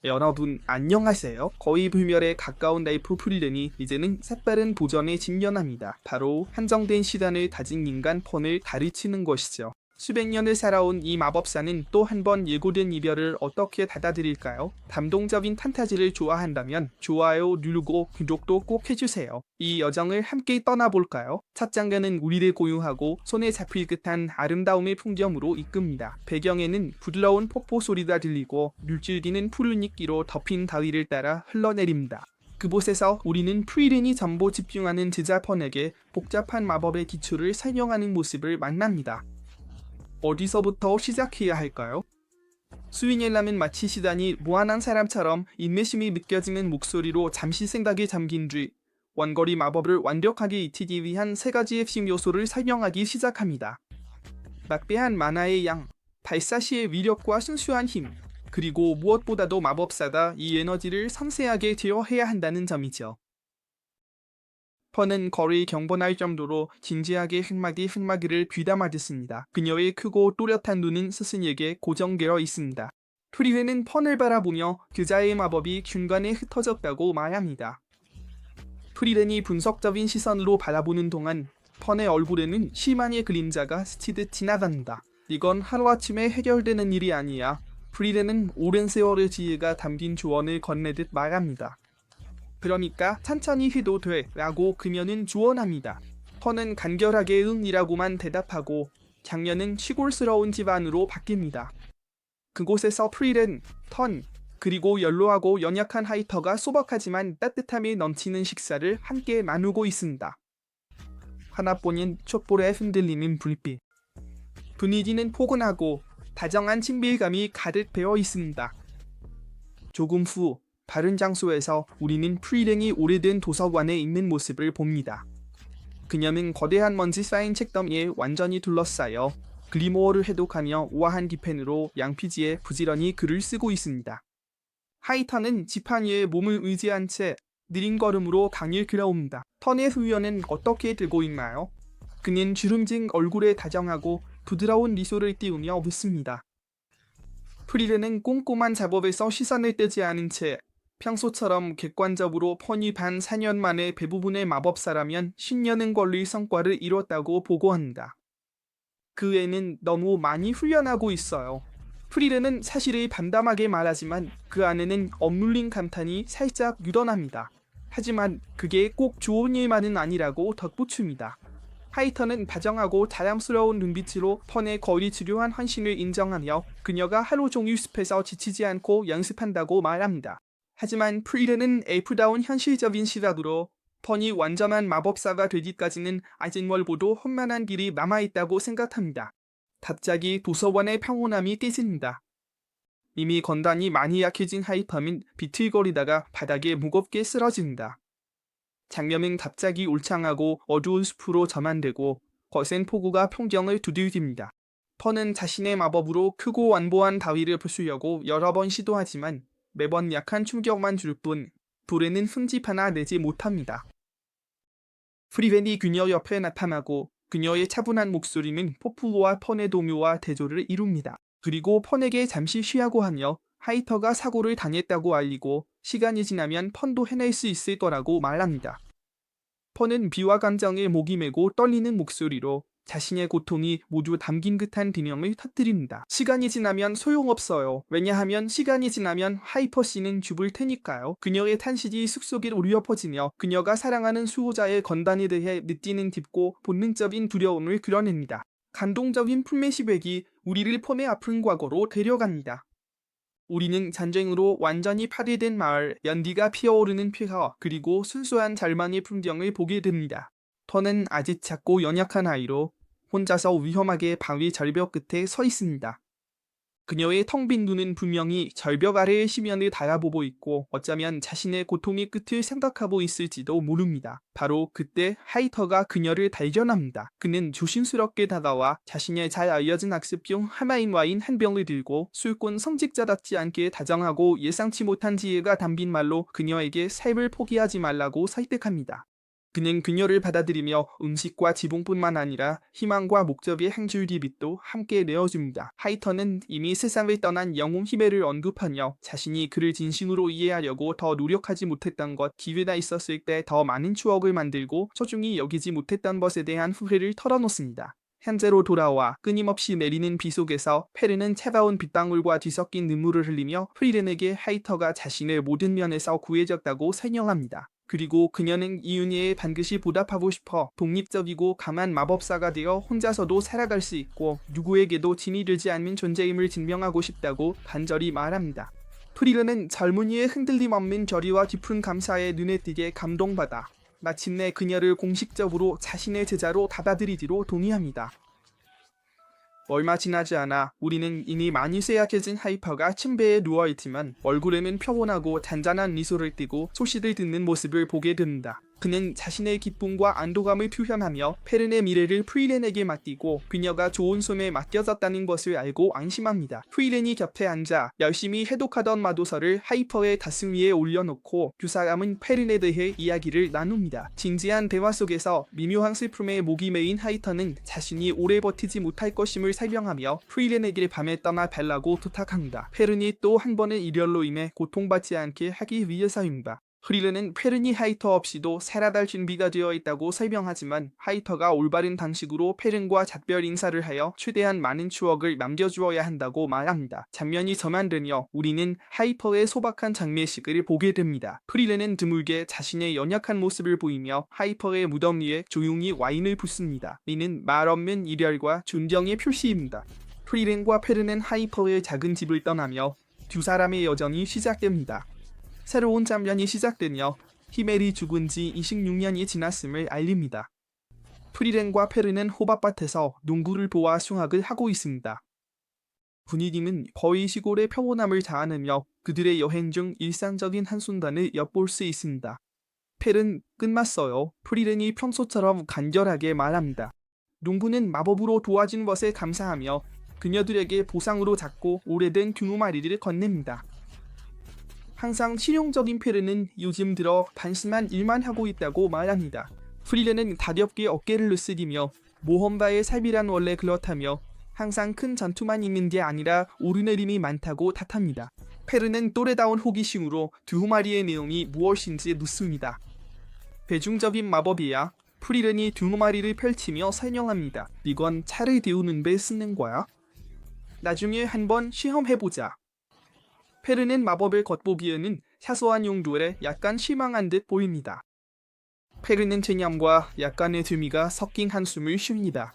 여러분 안녕하세요. 거의 불멸에 가까운 라이프 프리랜이 이제는 색다른 도전에 직면합니다. 바로 한정된 시간을 가진 인간 폰을 다리치는 것이죠. 수백 년을 살아온 이 마법사는 또 한 번 예고된 이별을 어떻게 받아들일까요? 감동적인 판타지를 좋아한다면 좋아요 누르고 구독도 꼭 해주세요. 이 여정을 함께 떠나볼까요? 첫 장면은 우리를 고요하고 손에 잡힐 듯한 아름다움의 풍경으로 이끕니다. 배경에는 부드러운 폭포 소리가 들리고 물줄기는 푸른 이끼로 덮인 바위를 따라 흘러내립니다. 그곳에서 우리는 프리랜이 전부 집중하는 제자펀에게 복잡한 마법의 기초를 설명하는 모습을 만납니다. 어디서부터 시작해야 할까요? 스윙엘람은 마치 시단이 무한한 사람처럼 인내심이 느껴지는 목소리로 잠시 생각에 잠긴 뒤 원거리 마법을 완벽하게 익히기 위한 세 가지 핵심 요소를 설명하기 시작합니다. 막대한 만화의 양, 발사 시의 위력과 순수한 힘, 그리고 무엇보다도 마법사가 이 에너지를 섬세하게 제어해야 한다는 점이죠. 펀은 거의 경건할 정도로 진지하게 한마디를 귀담아 듣습니다. 그녀의 크고 또렷한 눈은 스승에게 고정되어 있습니다. 프리웨는 펀을 바라보며 그자의 마법이 중간에 흩어졌다고 말합니다. 프리렌이 분석적인 시선으로 바라보는 동안 펀의 얼굴에는 시만의 그림자가 스치듯 지나간다. 이건 하루아침에 해결되는 일이 아니야. 프리렌은 오랜 세월의 지혜가 담긴 조언을 건네듯 말합니다. 그러니까 천천히 해도 돼 라고 그녀는 조언합니다. 펀은 간결하게 응이라고만 대답하고 장면은 시골스러운 집안으로 바뀝니다. 그곳에서 프리렌, 턴, 그리고 연로하고 연약한 하이터가 소박하지만 따뜻함이 넘치는 식사를 함께 나누고 있습니다. 하나뿐인 촛불에 흔들리는 불빛. 분위기는 포근하고 다정한 친밀감이 가득 배어 있습니다. 조금 후 다른 장소에서 우리는 프리랭이 오래된 도서관에 있는 모습을 봅니다. 그녀는 거대한 먼지 쌓인 책더미에 완전히 둘러싸여 글리모어를 해독하며 우아한 디펜으로 양피지에 부지런히 글을 쓰고 있습니다. 하이터는 지판 위에 몸을 의지한 채 느린 걸음으로 강을 그려옵니다. 턴의 후연은 어떻게 들고 있나요? 그는 주름진 얼굴에 다정하고 부드러운 미소를 띄우며 묻습니다. 프리렌은 꼼꼼한 작업에서 시선을 떼지 않은 채 평소처럼 객관적으로 펀이 반 4년 만에 대부분의 마법사라면 10년은 걸릴 성과를 이뤘다고 보고합니다. 그 애는 너무 많이 훈련하고 있어요. 프리렌은 사실을 담담하게 말하지만 그 안에는 억눌린 감탄이 살짝 묻어납니다. 하지만 그게 꼭 좋은 일만은 아니라고 덧붙입니다. 하이터는 다정하고 자랑스러운 눈빛으로 펀의 거리 주요한 헌신을 인정하며 그녀가 하루 종일 숲에서 지치지 않고 연습한다고 말합니다. 하지만 프리렌은 엘프다운 현실적인 시각으로 펀이 완전한 마법사가 되기까지는 아직 멀고도 험난한 길이 남아있다고 생각합니다. 갑자기 도서관의 평온함이 깨집니다. 이미 건단이 많이 약해진 하이터는 비틀거리다가 바닥에 무겁게 쓰러집니다. 장면은 갑자기 울창하고 어두운 숲으로 전환되고 거센 폭우가 풍경을 두들깁니다. 펀은 자신의 마법으로 크고 완보한 바위를 부수려고 여러 번 시도하지만 매번 약한 충격만 줄 뿐 불에는 흠집 하나 내지 못합니다. 프리렌이 그녀 옆에 나타나고 그녀의 차분한 목소리는 포플로와 펀의 동요와 대조를 이룹니다. 그리고 펀에게 잠시 쉬라고 하며 하이터가 사고를 당했다고 알리고 시간이 지나면 펀도 해낼 수 있을 거라고 말합니다. 펀은 비와 감정에 목이 메고 떨리는 목소리로 자신의 고통이 모두 담긴 듯한 비명을 터뜨립니다. 시간이 지나면 소용없어요. 왜냐하면 시간이 지나면 하이퍼씨는 죽을 테니까요. 그녀의 탄식이 숲속에 울려 퍼지며 그녀가 사랑하는 수호자의 건단에 대해 느끼는 깊고 본능적인 두려움을 그려냅니다. 감동적인 풀메시백이 우리를 펀의 아픈 과거로 데려갑니다. 우리는 전쟁으로 완전히 파괴된 마을, 연기가 피어오르는 폐허, 그리고 순수한 절망의 풍경을 보게 됩니다. 턴은 아직 작고 연약한 아이로 혼자서 위험하게 바위 절벽 끝에 서 있습니다. 그녀의 텅 빈 눈은 분명히 절벽 아래의 시면을 바라보고 있고 어쩌면 자신의 고통의 끝을 생각하고 있을지도 모릅니다. 바로 그때 하이터가 그녀를 발견합니다. 그는 조심스럽게 다가와 자신의 잘 알려진 학습 중 하나인 와인 한 병을 들고 술꾼 성직자답지 않게 다정하고 예상치 못한 지혜가 담긴 말로 그녀에게 삶을 포기하지 말라고 설득합니다. 그는 그녀를 받아들이며 음식과 지붕뿐만 아니라 희망과 목적의 한 줄기 빛도 함께 내어줍니다. 하이터는 이미 세상을 떠난 영웅 히메를 언급하며 자신이 그를 진심으로 이해하려고 더 노력하지 못했던 것, 기회가 있었을 때 더 많은 추억을 만들고 소중히 여기지 못했던 것에 대한 후회를 털어놓습니다. 현재로 돌아와 끊임없이 내리는 비 속에서 페르는 차가운 빗방울과 뒤섞인 눈물을 흘리며 프리렌에게 하이터가 자신의 모든 면에서 구해졌다고 설명합니다. 그리고 그녀는 이윤희에 반드시 보답하고 싶어 독립적이고 강한 마법사가 되어 혼자서도 살아갈 수 있고 누구에게도 진이 되지 않는 존재임을 증명하고 싶다고 간절히 말합니다. 프리렌은 젊은이의 흔들림 없는 결의와 깊은 감사에 눈에 띄게 감동받아 마침내 그녀를 공식적으로 자신의 제자로 받아들이기로 동의합니다. 얼마 지나지 않아 우리는 이미 많이 쇠약해진 하이퍼가 침대에 누워있지만 얼굴에는 평온하고 잔잔한 미소를 띠고 소식을 듣는 모습을 보게 됩니다. 그는 자신의 기쁨과 안도감을 표현하며 페른의 미래를 프리렌에게 맡기고 그녀가 좋은 손에 맡겨졌다는 것을 알고 안심합니다. 프리렌이 곁에 앉아 열심히 해독하던 마도서를 하이퍼의 가슴 위에 올려놓고 두 사람은 페른에 대해 이야기를 나눕니다. 진지한 대화 속에서 미묘한 슬픔에 목이 메인 하이터는 자신이 오래 버티지 못할 것임을 설명하며 프리렌에게 밤에 떠나 벨라고 부탁합니다. 페른이 또 한 번의 이별로 인해 고통받지 않게 하기 위해서입니다. 프리렌은 페른이 하이터 없이도 살아갈 준비가 되어 있다고 설명하지만 하이터가 올바른 방식으로 페른과 작별 인사를 하여 최대한 많은 추억을 남겨주어야 한다고 말합니다. 장면이 저만되며 우리는 하이퍼의 소박한 장례식을 보게 됩니다. 프리렌은 드물게 자신의 연약한 모습을 보이며 하이퍼의 무덤 위에 조용히 와인을 붓습니다. 이는 말 없는 이별과 존경의 표시입니다. 프리렌과 페른은 하이퍼의 작은 집을 떠나며 두 사람의 여정이 시작됩니다. 새로운 장면이 시작되며 히멜이 죽은 지 26년이 지났음을 알립니다. 프리렌과 페르는 호박밭에서 농구를 보아 숭학을 하고 있습니다. 분위기는 거의 시골의 평온함을 자아내며 그들의 여행 중 일상적인 한순간을 엿볼 수 있습니다. 페른 끝났어요. 프리렌이 평소처럼 간결하게 말합니다. 농부는 마법으로 도와준 것에 감사하며 그녀들에게 보상으로 작고 오래된 두루마리를 건넵니다. 항상 실용적인 페르는 요즘 들어 단순한 일만 하고 있다고 말합니다. 프리렌은 가볍게 어깨를 느스리며 모험가의 삶이란 원래 그렇다며 항상 큰 전투만 있는 게 아니라 오르내림이 많다고 탓합니다. 페르는 또래다운 호기심으로 두루마리의 내용이 무엇인지 묻습니다. 대중적인 마법이야. 프리렌이 두루마리를 펼치며 설명합니다. 이건 차를 데우는 데 쓰는 거야. 나중에 한번 시험해보자. 페르는 마법을 겉보기에는 사소한 용도에 약간 실망한 듯 보입니다. 페르는 체념과 약간의 재미가 섞인 한숨을 쉽니다.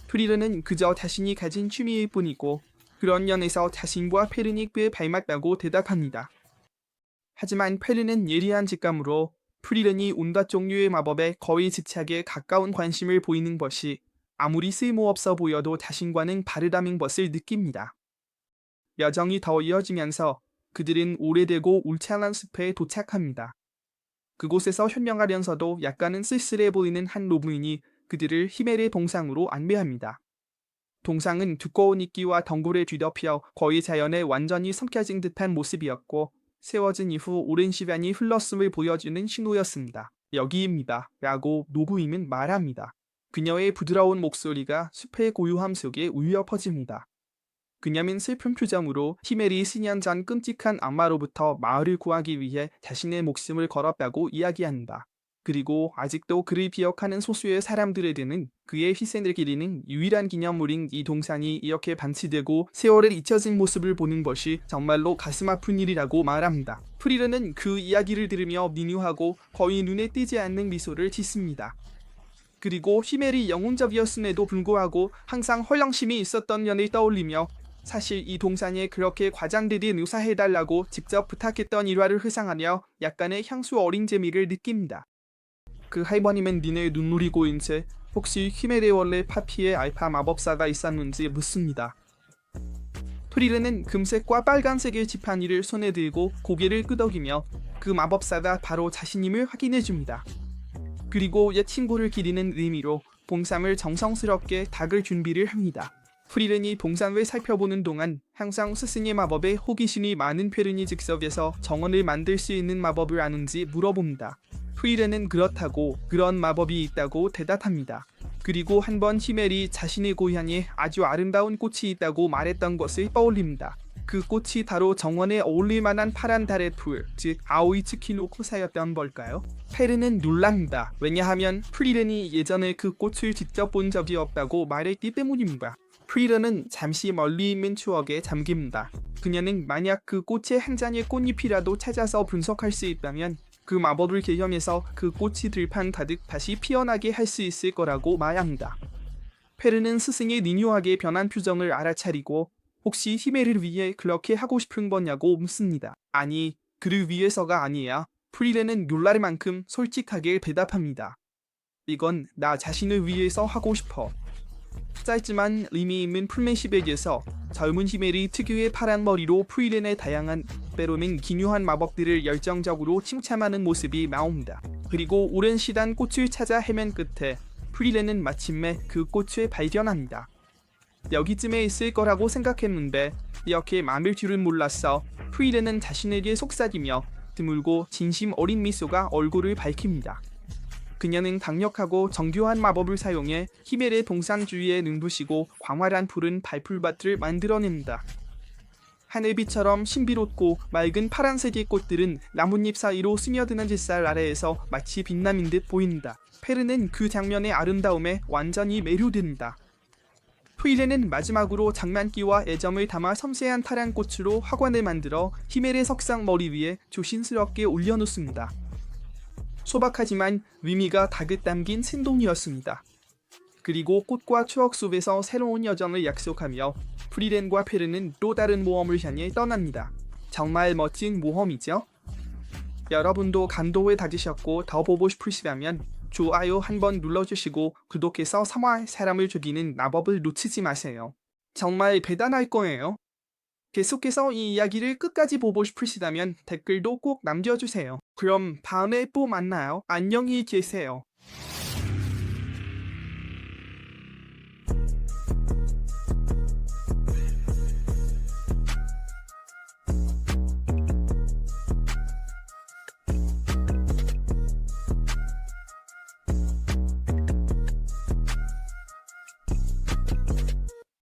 프리렌은 그저 자신이 가진 취미일 뿐이고 그런 면에서 자신과 페른이 꽤 닮았다고 대답합니다. 하지만 페른은 예리한 직감으로 프리렌이 온갖 종류의 마법에 거의 집착에 가까운 관심을 보이는 것이 아무리 쓸모없어 보여도 자신과는 다르다는 것을 느낍니다. 여정이 더 이어지면서 그들은 오래되고 울창한 숲에 도착합니다. 그곳에서 현명하면서도 약간은 쓸쓸해 보이는 한 노부인이 그들을 히멜의 동상으로 안내합니다. 동상은 두꺼운 이끼와 덩굴에 뒤덮여 거의 자연에 완전히 삼켜진 듯한 모습이었고 세워진 이후 오랜 시간이 흘렀음을 보여주는 신호였습니다. 여기입니다. 라고 노부인은 말합니다. 그녀의 부드러운 목소리가 숲의 고요함 속에 울려 퍼집니다. 그녀는 슬픈 표정으로 히멜이 수년 전 끔찍한 악마로부터 마을을 구하기 위해 자신의 목숨을 걸었다고 이야기한다. 그리고 아직도 그를 기억하는 소수의 사람들에게는 그의 희생을 기리는 유일한 기념물인 이 동상이 이렇게 반치되고 세월에 잊혀진 모습을 보는 것이 정말로 가슴 아픈 일이라고 말합니다. 프리렌은 그 이야기를 들으며 미묘하고 거의 눈에 띄지 않는 미소를 짓습니다. 그리고 히멜이 영웅적이었음에도 불구하고 항상 허영심이 있었던 년을 떠올리며 사실 이 동상에 그렇게 과장되게 묘사해달라고 직접 부탁했던 일화를 회상하며 약간의 향수 어린 재미를 느낍니다. 그 할머니는 니네 눈물이 고인 채 혹시 히멜의 원래 파피에 알파 마법사가 있었는지 묻습니다. 프리렌은 금색과 빨간색의 지팡이를 손에 들고 고개를 끄덕이며 그 마법사가 바로 자신임을 확인해줍니다. 그리고 옛 친구를 기리는 의미로 봉상을 정성스럽게 닦을 준비를 합니다. 프리렌이 봉상을 살펴보는 동안 항상 스승의 마법에 호기심이 많은 페른이 즉석에서 정원을 만들 수 있는 마법을 아는지 물어봅니다. 프리렌은 그렇다고 그런 마법이 있다고 대답합니다. 그리고 한번 히멜이 자신의 고향에 아주 아름다운 꽃이 있다고 말했던 것을 떠올립니다. 그 꽃이 바로 정원에 어울릴 만한 파란 달의 풀, 즉 아오이츠키노코사였던 걸까요? 페르는 놀랍니다. 왜냐하면 프리렌이 예전에 그 꽃을 직접 본 적이 없다고 말했기 때문입니다. 프리렌은 잠시 멀리 있는 추억에 잠깁니다. 그녀는 만약 그 꽃의 한 장의 꽃잎이라도 찾아서 분석할 수 있다면 그 마법을 개념해서 그 꽃이 들판 가득 다시 피어나게 할 수 있을 거라고 말합니다. 페르는 스승의 니뉴하게 변한 표정을 알아차리고 혹시 히메를 위해 그렇게 하고 싶은 거냐고 묻습니다. 아니, 그를 위해서가 아니야. 프리렌은 놀랄 만큼 솔직하게 대답합니다. 이건 나 자신을 위해서 하고 싶어. 짧지만 의미 있는 플래시백에서 젊은 히멜이 특유의 파란 머리로 프리렌의 다양한 때로는 기묘한 마법들을 열정적으로 칭찬하는 모습이 나옵니다. 그리고 오랜 시간 꽃을 찾아 헤맨 끝에 프리렌은 마침내 그 꽃을 발견합니다. 여기쯤에 있을 거라고 생각했는데 이렇게 많을 줄은 몰랐어. 프리렌은 자신에게 속삭이며 드물고 진심 어린 미소가 얼굴을 밝힙니다. 그녀는 강력하고 정교한 마법을 사용해 히멜의 동상 주위에 눈부시고 광활한 푸른 발풀밭을 만들어냅니다. 하늘빛처럼 신비롭고 맑은 파란색의 꽃들은 나뭇잎 사이로 스며드는 햇살 아래에서 마치 빛남인 듯 보인다. 페르는 그 장면의 아름다움에 완전히 매료된다. 프리렌은 마지막으로 장난기와 애정을 담아 섬세한 파란 꽃으로 화관을 만들어 히멜의 석상 머리 위에 조심스럽게 올려놓습니다. 소박하지만 의미가 다급 담긴 생동이었습니다. 그리고 꽃과 추억 속에서 새로운 여정을 약속하며 프리렌과 페르는 또 다른 모험을 향해 떠납니다. 정말 멋진 모험이죠? 여러분도 감동을 받으셨고 더 보고 싶으시다면 좋아요 한번 눌러주시고 구독해서 사마의 사람을 죽이는 마법을 놓치지 마세요. 정말 대단할 거예요. 계속해서 이 이야기를 끝까지 보고 싶으시다면 댓글도 꼭 남겨주세요. 그럼 다음에 또 만나요. 안녕히 계세요.